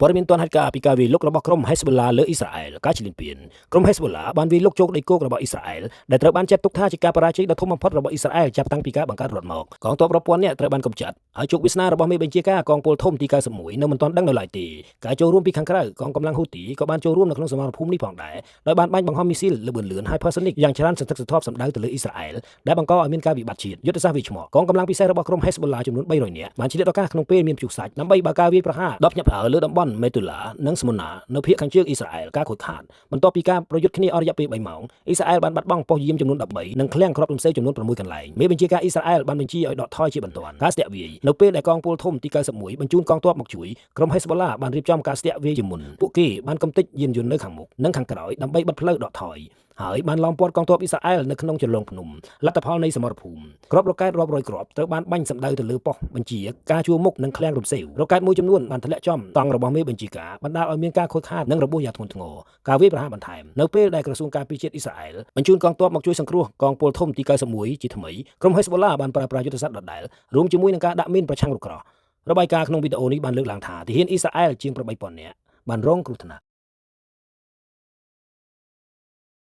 ព័ត៌មានទាន់ហេតុការណ៍ពីការវាយលុករបស់ក្រុម Hezbollah លើអ៊ីស្រាអែលការឈ្លានពានក្រុម Hezbollah បានវាយលុកជោគដីគោករបស់អ៊ីស្រាអែលដែលត្រូវបានចាត់ទុកថាជាការបរាជ័យដ៏ធំបំផុតរបស់អ៊ីស្រាអែលចាប់តាំងពីការបង្កើតរដ្ឋមកកងទ័ពរាប់ពាន់នាក់ត្រូវបានកម្ចាត់ហើយជោគវាសនារបស់មេបញ្ជាការកងពលធំទី91នៅមិនទាន់ដឹងនៅឡើយទេការចូលរួមពីខាងក្រៅកងកម្លាំងហ៊ូទីក៏បានចូលរួមនៅក្នុងសមរភូមិនេះផងដែរដោយបានបាញ់បង្ហោះមីស៊ីលល្បឿនលឿន hypersonic យ៉ាងច្រើនសន្ធឹកសន្ធាប់សម្ដៅទៅលើអ៊ីស្រាអែលដែលបង្កឲ្យមានការវិបត្តិជាតិយុទ្ធសាស្ត្រវាយឆ្មក់កងកម្លាំងពិសេសរបស់ក្រុម Hezbollah ចំនួន300នាក់បានឆ្លៀតឱកាសក្នុងពេលមានព្យុះសាច់ដើម្បីបើកការវាយប្រហារ10ញាប់ហើរលើតំបន់ Metula និង Smona នៅភាគខាងជើងអ៊ីស្រាអែលការខូចខាតបន្ទាប់ពីការប្រយុទ្ធគ្នាអស់រយៈពេល3ម៉ោងអ៊ីស្រាអែលបានបាត់បង់ប៉ុស្តិ៍យាមចំនួន13និងឃ្លាំងគ្រាប់រំសេវចំនួន6កន្លែងមេបញ្ជាការអ៊ីស្រាអែលបានបញ្ជាឲ្យដកថយជាបន្ទាន់ការស្ទាក់វាយនៅពេលដែលកងពលធំទី91បញ្ជូនកងទ័ពមកជួយក្រុម Hezbollah បានរៀបចំការស្ទាក់វាយជាមុនពួកគេបានកំទេចយានយន្តនៅខាងមុខនិងខាងក្រោយដើម្បីបិទផ្លូវដកថយហើយបានឡោមព័ទ្ធកងទ័ពអ៊ីស្រាអែលនៅក្នុងជលងភ្នំលទ្ធផលនៃសមរភូមិគ្រាប់រ៉ុកែតរាប់រយគ្រាប់ត្រូវបានបាញ់សម្ដៅទៅលើប៉ុស្តិ៍បញ្ជាការជួរមុខនិងឃ្លាំងរំសេវរ៉ុកែតមួយចំនួនបានធ្លាក់ចំតង់របស់មេបញ្ជាការបណ្ដាលឲ្យមានការខូចខាតនិងរបួសយ៉ាងធ្ងន់ធ្ងរការវាយប្រហារបន្ថែមនៅពេលដែលក្រសួងការពារជាតិអ៊ីស្រាអែលបញ្ជូនកងទ័ពមកជួយសង្គ្រោះកងពលធំទី91ជាថ្មីក្រុម Hezbollah បានប្រើប្រាស់យុទ្ធសាស្ត្រដដែលរួមជាមួយនឹងការដាក់មីនប្រឆាំងរថក្រោះរបាយការណ៍ក្នុងវីដេអូនេះបានលើកឡើងថាទាហានអ៊ីស្រាអែលជាង8000នាក់បានរងគ្រោះថ្នាក់